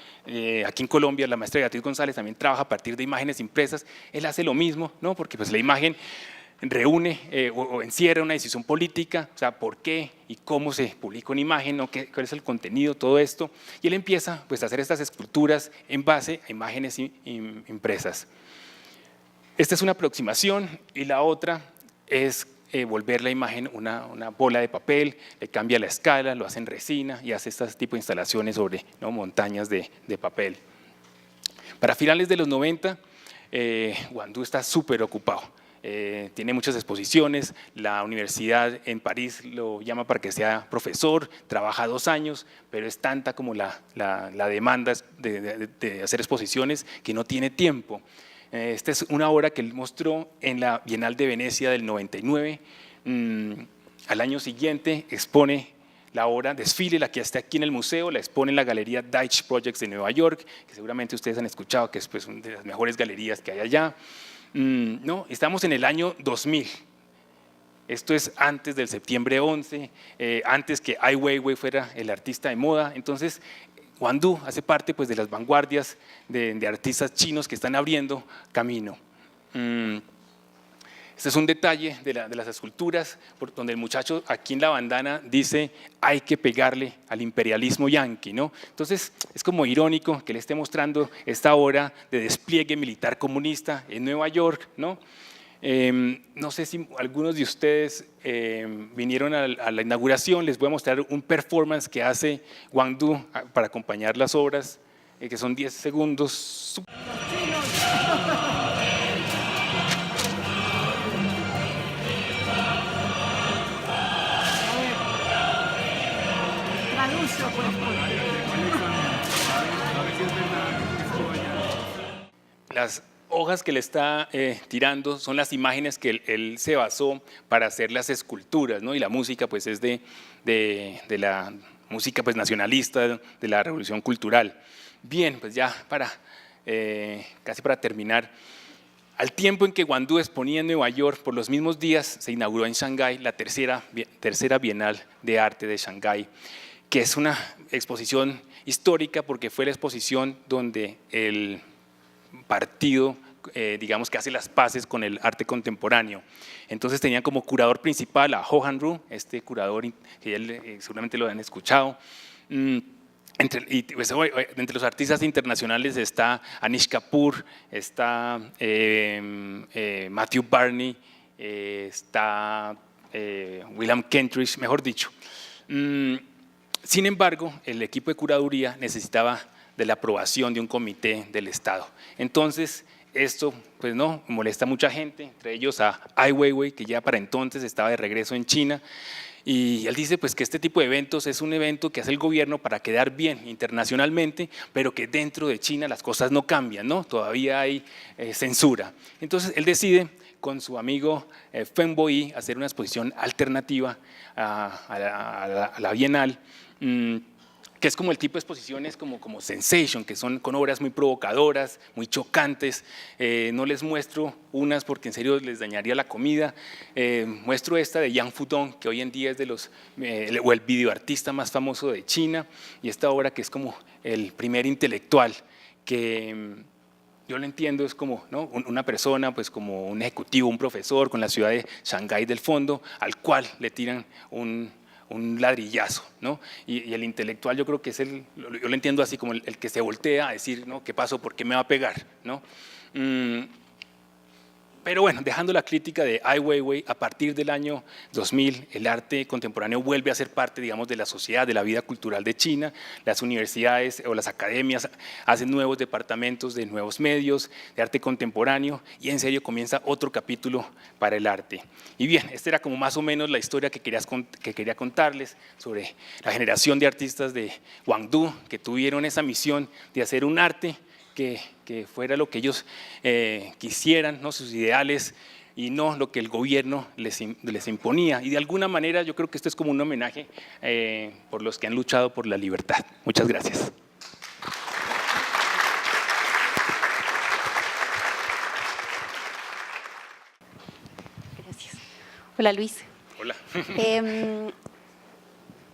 aquí en Colombia la maestra Beatriz González también trabaja a partir de imágenes impresas, él hace lo mismo, ¿no? Porque pues la imagen reúne o encierra una decisión política, o sea, por qué y cómo se publica una imagen, ¿no? ¿Cuál es el contenido, todo esto? Y él empieza pues, a hacer estas esculturas en base a imágenes impresas. Esta es una aproximación y la otra es volver la imagen una bola de papel, le cambia la escala, lo hace en resina y hace este tipo de instalaciones sobre montañas de papel. Para finales de los 90, Wandu está súper ocupado. Tiene muchas exposiciones, la universidad en París lo llama para que sea profesor, trabaja 2 años, pero es tanta como la demanda de hacer exposiciones que no tiene tiempo. Esta es una obra que él mostró en la Bienal de Venecia del 99, al año siguiente expone la obra Desfile, la que está aquí en el museo, la expone en la Galería Deutsche Projects de Nueva York, que seguramente ustedes han escuchado que es pues, una de las mejores galerías que hay allá. No, estamos en el año 2000, esto es antes del septiembre 11, antes que Ai Weiwei fuera el artista de moda. Entonces Wandu hace parte pues, de las vanguardias de artistas chinos que están abriendo camino. Este es un detalle de las esculturas, donde el muchacho aquí en la bandana dice hay que pegarle al imperialismo yanqui, ¿no? Entonces es como irónico que le esté mostrando esta obra de despliegue militar comunista en Nueva York, ¿no? No sé si algunos de ustedes vinieron a la inauguración, les voy a mostrar un performance que hace Wandu para acompañar las obras, que son 10 segundos. Las hojas que le está tirando son las imágenes que él se basó para hacer las esculturas, ¿no? Y la música pues es de la música pues, nacionalista de la Revolución Cultural. Bien, pues ya casi para terminar, al tiempo en que Wandu exponía en Nueva York, por los mismos días se inauguró en Shanghái la tercera Bienal de Arte de Shanghái, que es una exposición histórica porque fue la exposición donde el partido, digamos que hace las paces con el arte contemporáneo. Entonces tenían como curador principal a Ho Han-ru, este curador que seguramente lo han escuchado. Entre los artistas internacionales está Anish Kapoor, está Matthew Barney, está William Kentridge, mejor dicho. Sin embargo, el equipo de curaduría necesitaba de la aprobación de un comité del Estado. Entonces, esto pues no molesta a mucha gente, entre ellos a Ai Weiwei, que ya para entonces estaba de regreso en China, y él dice pues, que este tipo de eventos es un evento que hace el gobierno para quedar bien internacionalmente, pero que dentro de China las cosas no cambian, ¿no? Todavía hay censura. Entonces, él decide con su amigo Feng Boyi hacer una exposición alternativa a la Bienal, que es como el tipo de exposiciones como Sensation, que son con obras muy provocadoras, muy chocantes. No les muestro unas porque en serio les dañaría la comida. Muestro esta de Yang Fudong, que hoy en día es o el videoartista más famoso de China, y esta obra que es como el primer intelectual que yo lo entiendo, es como, ¿no?, una persona, pues como un ejecutivo, un profesor con la ciudad de Shanghái del fondo, al cual le tiran un ladrillazo, ¿no? Y el intelectual yo creo que es yo lo entiendo así como el que se voltea a decir, ¿no?, ¿qué pasó? ¿Por qué me va a pegar? ¿No? Pero bueno, dejando la crítica de Ai Weiwei, a partir del año 2000 el arte contemporáneo vuelve a ser parte, digamos, de la sociedad, de la vida cultural de China. Las universidades o las academias hacen nuevos departamentos de nuevos medios, de arte contemporáneo, y en serio comienza otro capítulo para el arte. Y bien, esta era como más o menos la historia que quería contarles sobre la generación de artistas de Guangdú que tuvieron esa misión de hacer un arte que fuera lo que ellos quisieran, ¿no?, sus ideales, y no lo que el gobierno les imponía. Y de alguna manera yo creo que esto es como un homenaje por los que han luchado por la libertad. Muchas gracias. Gracias. Hola, Luis. Hola.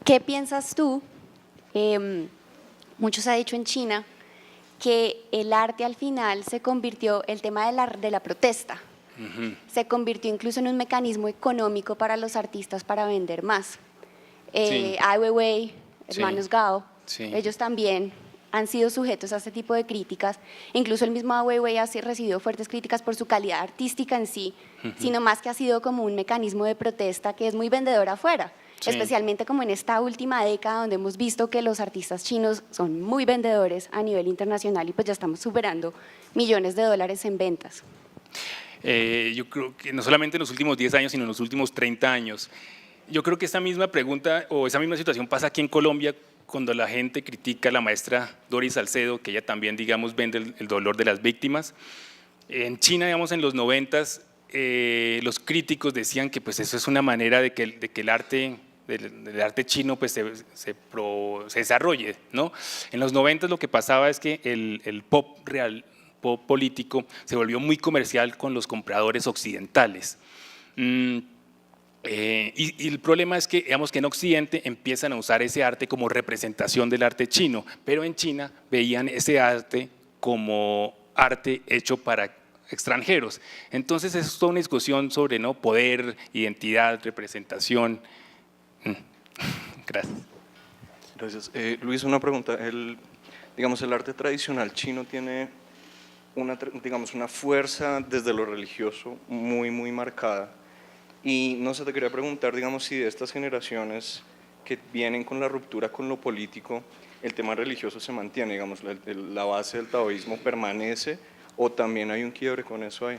¿Qué piensas tú? Mucho se ha dicho en China que el arte al final se convirtió, el tema de la protesta, se convirtió incluso en un mecanismo económico para los artistas para vender más. Sí. Ai Weiwei, hermanos Sí. Gao, Sí. ellos también han sido sujetos a este tipo de críticas. Incluso el mismo Ai Weiwei ha recibido fuertes críticas por su calidad artística en sí, sino más que ha sido como un mecanismo de protesta que es muy vendedor afuera. Sí. Especialmente como en esta última década donde hemos visto que los artistas chinos son muy vendedores a nivel internacional y pues ya estamos superando millones de dólares en ventas. Yo creo que no solamente en los últimos 10 años, sino en los últimos 30 años. Yo creo que esta misma pregunta o esa misma situación pasa aquí en Colombia cuando la gente critica a la maestra Doris Salcedo, que ella también, digamos, vende el dolor de las víctimas. En China, digamos, en los 90s, los críticos decían que pues eso es una manera de que el arte del arte chino pues se desarrolle, ¿no? En los 90 lo que pasaba es que el pop pop político se volvió muy comercial con los compradores occidentales. Y el problema es que, digamos, que en Occidente empiezan a usar ese arte como representación del arte chino, pero en China veían ese arte como arte hecho para extranjeros. Entonces es toda una discusión sobre, ¿no?, poder, identidad, representación. Gracias. Gracias. Luis, una pregunta. Digamos, el arte tradicional chino tiene una fuerza desde lo religioso muy, muy marcada. Y no sé, te quería preguntar, digamos, si de estas generaciones que vienen con la ruptura con lo político, el tema religioso se mantiene, digamos, la base del taoísmo permanece, o también hay un quiebre con eso ahí.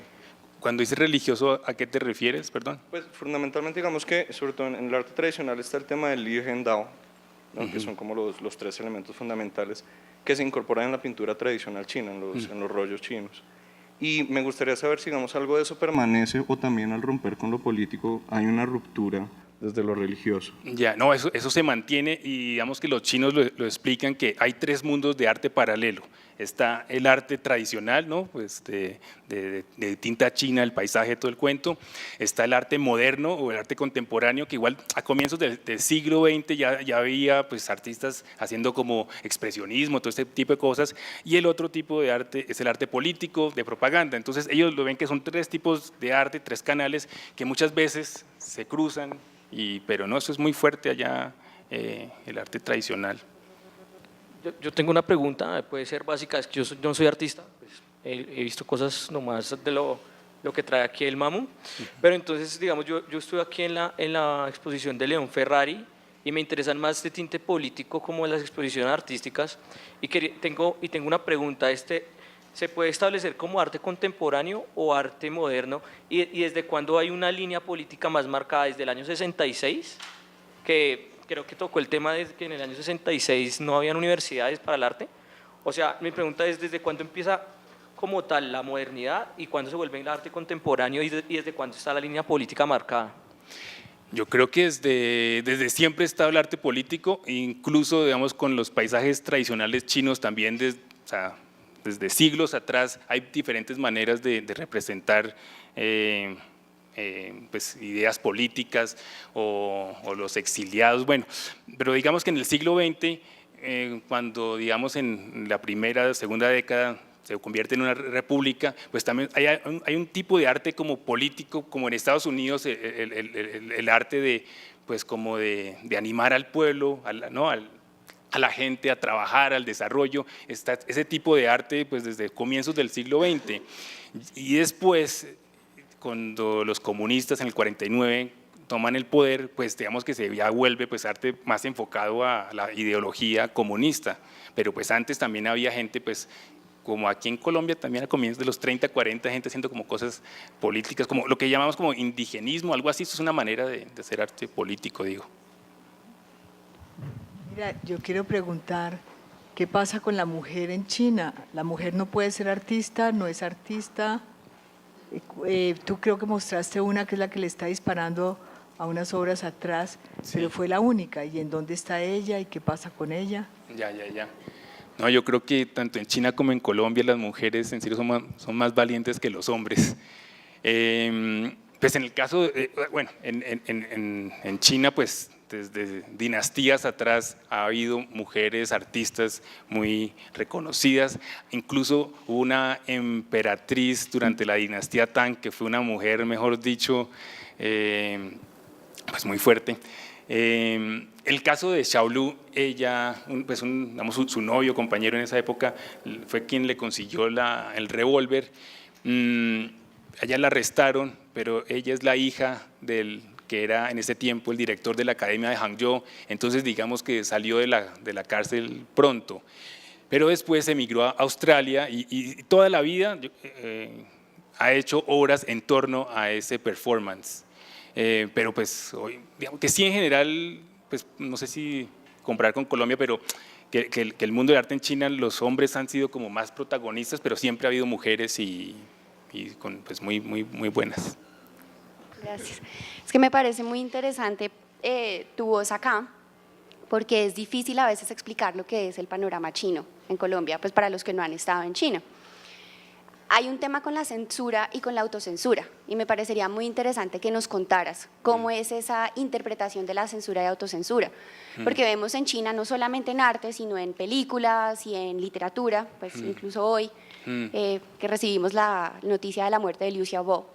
Cuando dices religioso, ¿a qué te refieres? Perdón. Pues fundamentalmente, digamos que, sobre todo en el arte tradicional, está el tema del Li Hen Dao, ¿no?, que son como los tres elementos fundamentales que se incorporan en la pintura tradicional china, en los rollos chinos. Y me gustaría saber si, digamos, algo de eso permanece o también al romper con lo político hay una ruptura desde lo religioso. Ya, no, eso se mantiene, y digamos que los chinos lo explican, que hay tres mundos de arte paralelo. Está el arte tradicional, ¿no?, pues de tinta china, el paisaje, todo el cuento. Está el arte moderno o el arte contemporáneo, que igual a comienzos del siglo XX ya había pues artistas haciendo como expresionismo, todo este tipo de cosas. Y el otro tipo de arte es el arte político, de propaganda. Entonces ellos lo ven que son tres tipos de arte, tres canales que muchas veces se cruzan, pero no, eso es muy fuerte allá, el arte tradicional. Yo tengo una pregunta, puede ser básica, es que yo no soy artista, pues, he visto cosas nomás de lo que trae aquí el Mamu, pero entonces, digamos, yo estuve aquí en la exposición de León Ferrari y me interesan más de tinte político como las exposiciones artísticas, y tengo una pregunta, ¿se puede establecer como arte contemporáneo o arte moderno? ¿Y desde cuándo hay una línea política más marcada? ¿Desde el año 66? Que creo que tocó el tema de que en el año 66 no habían universidades para el arte. O sea, mi pregunta es, ¿desde cuándo empieza como tal la modernidad y cuándo se vuelve el arte contemporáneo y desde cuándo está la línea política marcada? Yo creo que desde siempre está el arte político, incluso digamos con los paisajes tradicionales chinos también, o sea, desde siglos atrás hay diferentes maneras de representar pues, ideas políticas o los exiliados, bueno, pero digamos que en el siglo XX, cuando digamos en la primera, segunda década, se convierte en una república, pues también hay un tipo de arte como político, como en Estados Unidos, el arte de, pues como de animar al pueblo, a la gente a trabajar, al desarrollo, ese tipo de arte pues desde comienzos del siglo XX. Y después, cuando los comunistas en el 49 toman el poder, pues digamos que se ya vuelve pues arte más enfocado a la ideología comunista, pero pues antes también había gente pues como aquí en Colombia también a comienzos de los 30, 40, gente haciendo como cosas políticas, como lo que llamamos como indigenismo, algo así. Eso es una manera de hacer arte político, digo. Mira, yo quiero preguntar, ¿qué pasa con la mujer en China? ¿La mujer no puede ser artista, no es artista? Tú creo que mostraste una que es la que le está disparando a unas obras atrás, Sí. pero fue la única. ¿Y en dónde está ella y qué pasa con ella? Ya. No, yo creo que tanto en China como en Colombia las mujeres en serio son más valientes que los hombres. Pues en el caso, bueno, en China pues desde dinastías atrás ha habido mujeres artistas muy reconocidas, incluso hubo una emperatriz durante la dinastía Tang que fue una mujer, mejor dicho, pues muy fuerte. El caso de Xiaolu, ella, pues digamos, su novio, compañero en esa época, fue quien le consiguió el revólver. Allá la arrestaron, pero ella es la hija del que era en ese tiempo el director de la Academia de Hangzhou, entonces digamos que salió de la cárcel pronto. Pero después emigró a Australia y toda la vida ha hecho obras en torno a ese performance. Pero pues, digamos que sí en general, pues no sé si comparar con Colombia, pero que el mundo del arte en China, los hombres han sido como más protagonistas, pero siempre ha habido mujeres y pues muy buenas. Gracias. Es que me parece muy interesante tu voz acá, porque es difícil a veces explicar lo que es el panorama chino en Colombia, pues para los que no han estado en China. Hay un tema con la censura y con la autocensura, y me parecería muy interesante que nos contaras cómo es esa interpretación de la censura y autocensura, porque vemos en China no solamente en arte, sino en películas y en literatura, pues incluso hoy, que recibimos la noticia de la muerte de Liu Xiaobo.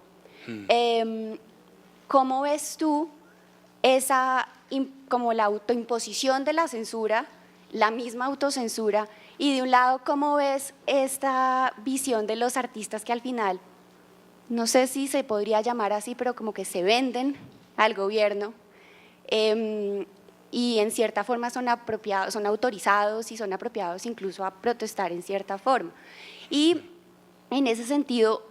¿Cómo ves tú como la autoimposición de la censura, la misma autocensura, y de un lado cómo ves esta visión de los artistas que al final, no sé si se podría llamar así, pero como que se venden al gobierno y en cierta forma son autorizados y son apropiados incluso a protestar en cierta forma? Y en ese sentido,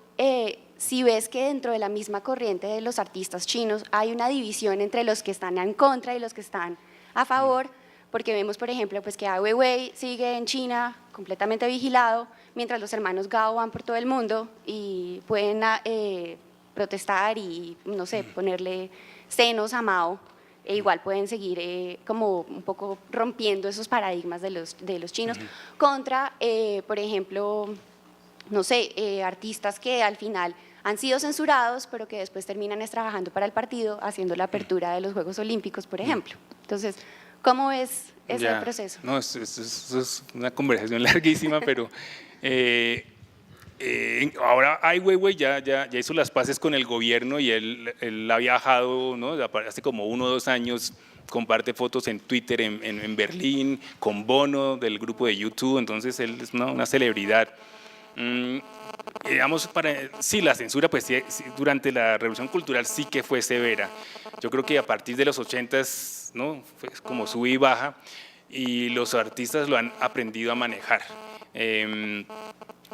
si ves que dentro de la misma corriente de los artistas chinos hay una división entre los que están en contra y los que están a favor, porque vemos, por ejemplo, pues que Ai Weiwei sigue en China completamente vigilado, mientras los hermanos Gao van por todo el mundo y pueden protestar y, no sé, ponerle senos a Mao, e igual pueden seguir como un poco rompiendo esos paradigmas de los chinos, contra, por ejemplo, no sé, artistas que al final han sido censurados, pero que después terminan trabajando para el partido, haciendo la apertura de los Juegos Olímpicos, por ejemplo. Entonces, ¿cómo ves ese proceso? No, eso es una conversación larguísima, pero ahora Ai Weiwei ya hizo las paces con el gobierno y él ha viajado, ¿no? Hace como 1 o 2 años, comparte fotos en Twitter en Berlín, con Bono del grupo de YouTube, entonces él es una celebridad. Digamos, sí, la censura pues sí, durante la Revolución Cultural sí que fue severa. Yo creo que a partir de los 80s, ¿no? Fue como sube y baja, y los artistas lo han aprendido a manejar.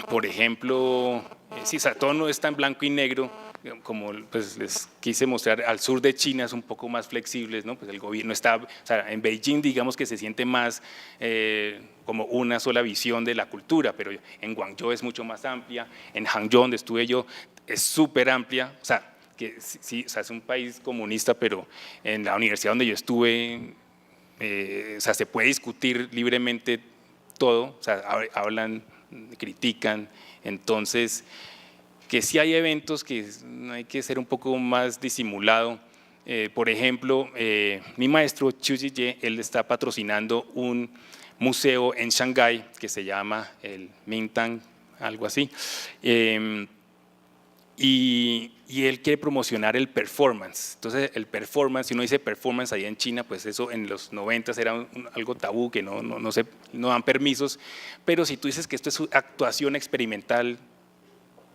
Por ejemplo, sí, todo no está en blanco y negro, como pues les quise mostrar. Al sur de China es un poco más flexibles, ¿no? Pues el gobierno está, o sea, en Beijing digamos que se siente más como una sola visión de la cultura, pero en Guangzhou es mucho más amplia, en Hangzhou donde estuve yo es súper amplia, o sea, que sí, o sea, es un país comunista, pero en la universidad donde yo estuve, o sea, se puede discutir libremente todo, o sea, hablan, critican, entonces, que sí hay eventos que hay que ser un poco más disimulado. Por ejemplo, mi maestro Chu Ji-ye, él está patrocinando un museo en Shanghái que se llama el Mingtang, algo así, y él quiere promocionar el performance. Entonces el performance, si uno dice performance ahí en China, pues eso en los 90 era algo tabú, que no dan permisos, pero si tú dices que esto es actuación experimental,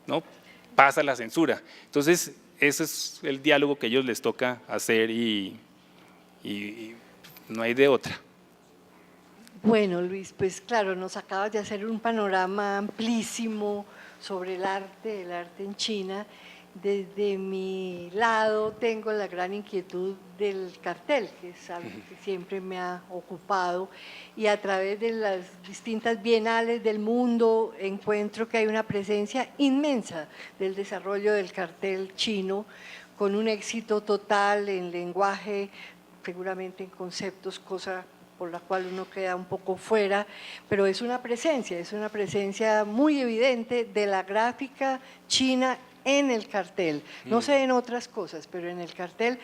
¿no?, pasa la censura. Entonces ese es el diálogo que a ellos les toca hacer y no hay de otra. Bueno, Luis, pues claro, nos acabas de hacer un panorama amplísimo sobre el arte en China. Desde mi lado tengo la gran inquietud del cartel, que es algo que siempre me ha ocupado, y a través de las distintas bienales del mundo encuentro que hay una presencia inmensa del desarrollo del cartel chino, con un éxito total en lenguaje, seguramente en conceptos, cosa por la cual uno queda un poco fuera, pero es una presencia muy evidente de la gráfica china en el cartel. No sé en otras cosas, pero en el cartel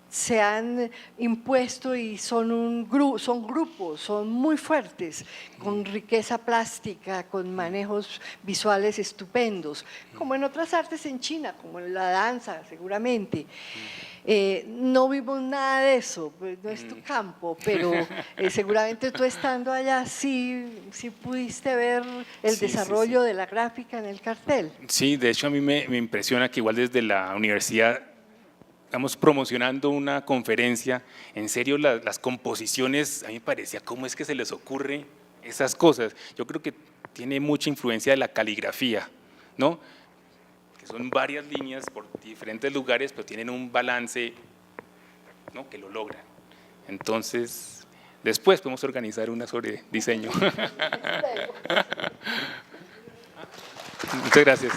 se han impuesto y son grupos, son muy fuertes, con riqueza plástica, con manejos visuales estupendos, como en otras artes en China, como en la danza seguramente. No vimos nada de eso, pues no es tu campo, pero seguramente tú estando allá sí pudiste ver el desarrollo de la gráfica en el cartel. Sí, de hecho a mí me impresiona que igual desde la universidad estamos promocionando una conferencia, en serio las composiciones, a mí me parecía cómo es que se les ocurre esas cosas. Yo creo que tiene mucha influencia de la caligrafía, ¿no?, que son varias líneas por diferentes lugares, pero tienen un balance, ¿no?, que lo logran. Entonces, después podemos organizar una sobre diseño. Muchas gracias.